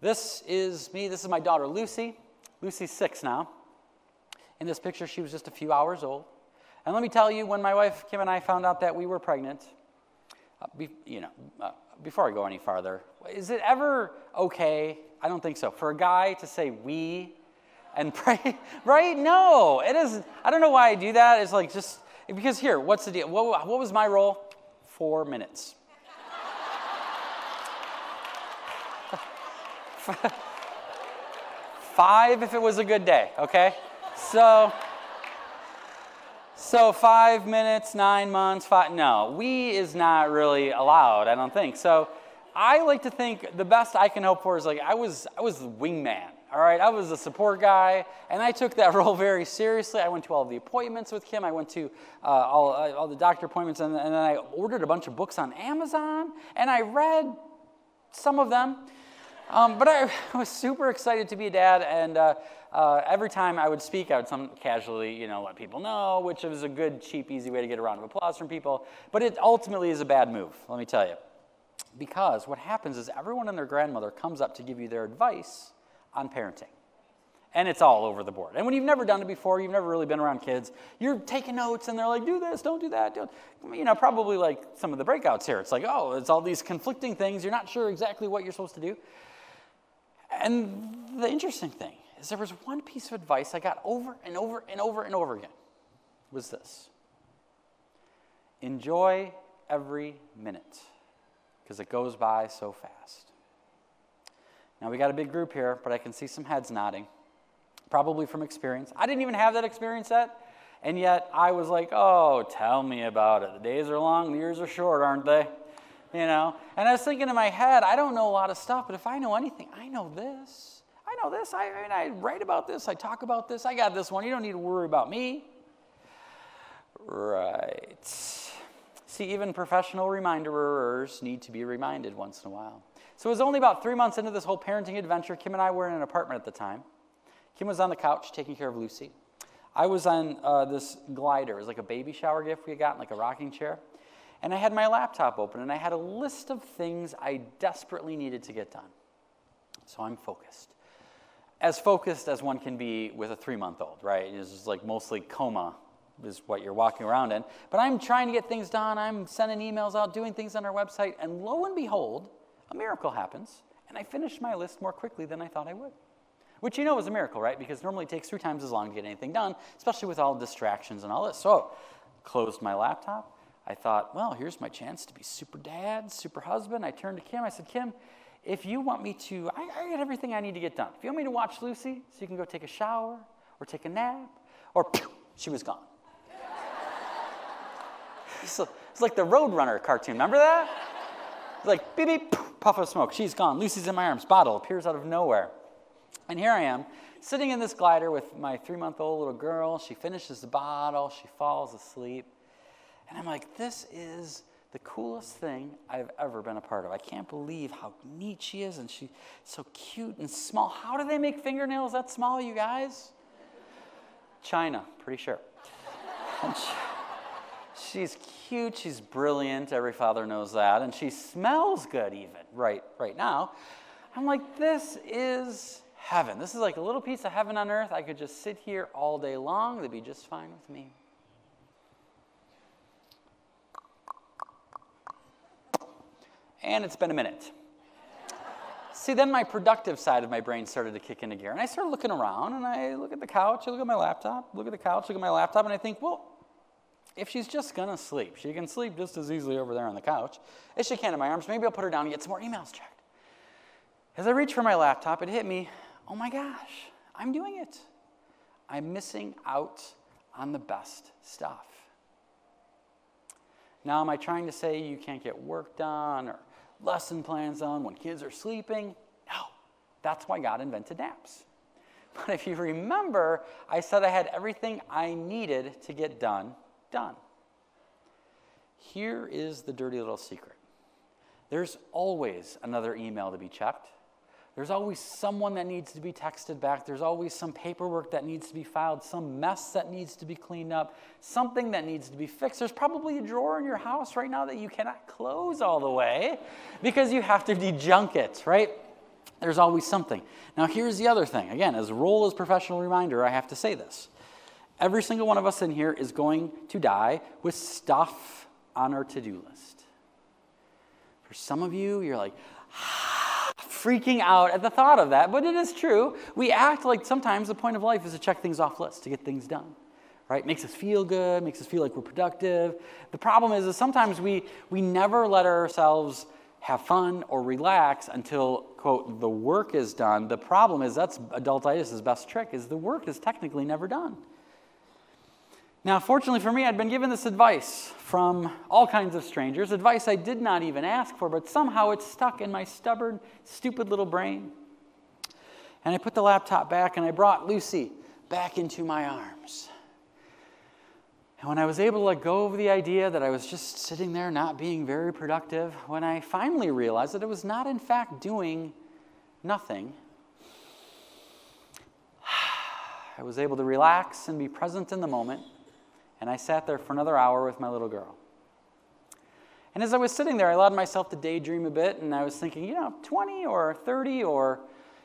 This is me. This is my daughter, Lucy. Lucy's 6 now. In this picture, she was just a few hours old. And let me tell you, when my wife, Kim, and I found out that we were pregnant, before I go any farther, is it ever okay, I don't think so, for a guy to say we and pray, right? No, it isn't. I don't know why I do that. It's like just, because here, what's the deal? What was my role? 4 minutes. 5 if it was a good day, okay? So 5 minutes, 9 months, 5, no, we is not really allowed, I don't think. So I like to think the best I can hope for is like I was the wingman, all right? I was the support guy, and I took that role very seriously. I went to all the appointments with Kim. I went to all the doctor appointments, and then I ordered a bunch of books on Amazon, and I read some of them. But I was super excited to be a dad, and every time I would speak, I would casually, let people know, which was a good, cheap, easy way to get a round of applause from people. But it ultimately is a bad move, let me tell you. Because what happens is everyone and their grandmother comes up to give you their advice on parenting. And it's all over the board. And when you've never done it before, you've never really been around kids, you're taking notes, and they're like, do this, don't do that. Probably like some of the breakouts here. It's like, oh, it's all these conflicting things. You're not sure exactly what you're supposed to do. And the interesting thing is there was one piece of advice I got over and over and over and over again. It was this. Enjoy every minute, because it goes by so fast. Now, we got a big group here, but I can see some heads nodding, probably from experience. I didn't even have that experience yet, and yet I was like, oh, tell me about it. The days are long, the years are short, aren't they? And I was thinking in my head, I don't know a lot of stuff, but if I know anything, I know this. I write about this. I talk about this. I got this one. You don't need to worry about me. Right. See, even professional reminderers need to be reminded once in a while. So it was only about 3 months into this whole parenting adventure. Kim and I were in an apartment at the time. Kim was on the couch taking care of Lucy. I was on this glider. It was like a baby shower gift we had gotten, like a rocking chair. And I had my laptop open, and I had a list of things I desperately needed to get done. So I'm focused as one can be with a 3-month-old, right? It's just like mostly coma is what you're walking around in. But I'm trying to get things done. I'm sending emails out, doing things on our website, and lo and behold, a miracle happens, and I finished my list more quickly than I thought I would. Which is a miracle, right? Because normally it takes 3 times as long to get anything done, especially with all distractions and all this. So closed my laptop. I thought, well, here's my chance to be super dad, super husband. I turned to Kim. I said, Kim, if you want me to, I got everything I need to get done. If you want me to watch Lucy so you can go take a shower or take a nap, or she was gone. It's like the Roadrunner cartoon. Remember that? It's like beep, beep, puff of smoke. She's gone. Lucy's in my arms. Bottle appears out of nowhere. And here I am, sitting in this glider with my 3-month-old little girl. She finishes the bottle. She falls asleep. And I'm like, this is the coolest thing I've ever been a part of. I can't believe how neat she is, and she's so cute and small. How do they make fingernails that small, you guys? China, pretty sure. And she's cute, she's brilliant, every father knows that, and she smells good even right now. I'm like, this is heaven. This is like a little piece of heaven on earth. I could just sit here all day long. It'd be just fine with me. And it's been a minute. See, then my productive side of my brain started to kick into gear. And I started looking around, and I look at the couch, I look at my laptop, look at the couch, look at my laptop, and I think, well, if she's just going to sleep, she can sleep just as easily over there on the couch as she can in my arms. Maybe I'll put her down and get some more emails checked. As I reach for my laptop, it hit me, oh my gosh, I'm doing it. I'm missing out on the best stuff. Now, am I trying to say you can't get work done or lesson plans done when kids are sleeping? No, that's why God invented naps. But if you remember, I said I had everything I needed to get done. Here is the dirty little secret. There's always another email to be checked. There's always someone that needs to be texted back. There's always some paperwork that needs to be filed, some mess that needs to be cleaned up, something that needs to be fixed. There's probably a drawer in your house right now that you cannot close all the way because you have to de-junk it, right? There's always something. Now, here's the other thing. Again, as a role as professional reminder, I have to say this. Every single one of us in here is going to die with stuff on our to-do list. For some of you, you're like, freaking out at the thought of that, but it is true. We act like sometimes the point of life is to check things off lists, to get things done, right? Makes us feel good, makes us feel like we're productive. The problem is sometimes we never let ourselves have fun or relax until, quote, the work is done. The problem is that's adultitis' best trick, is the work is technically never done. Now, fortunately for me, I'd been given this advice from all kinds of strangers, advice I did not even ask for, but somehow it stuck in my stubborn, stupid little brain. And I put the laptop back and I brought Lucy back into my arms. And when I was able to let go of the idea that I was just sitting there not being very productive, when I finally realized that I was not in fact doing nothing, I was able to relax and be present in the moment. And I sat there for another hour with my little girl. And as I was sitting there, I allowed myself to daydream a bit, and I was thinking, 20 or 30 or,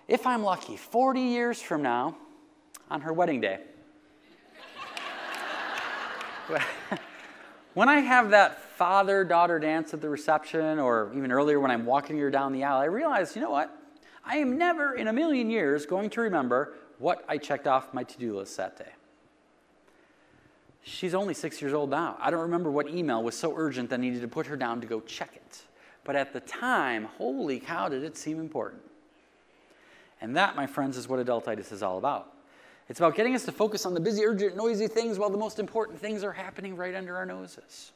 if I'm lucky, 40 years from now, on her wedding day. When I have that father-daughter dance at the reception, or even earlier when I'm walking her down the aisle, I realize, you know what? I am never in a million years going to remember what I checked off my to-do list that day. She's only 6 years old now. I don't remember what email was so urgent that I needed to put her down to go check it. But at the time, holy cow, did it seem important. And that, my friends, is what adultitis is all about. It's about getting us to focus on the busy, urgent, noisy things while the most important things are happening right under our noses.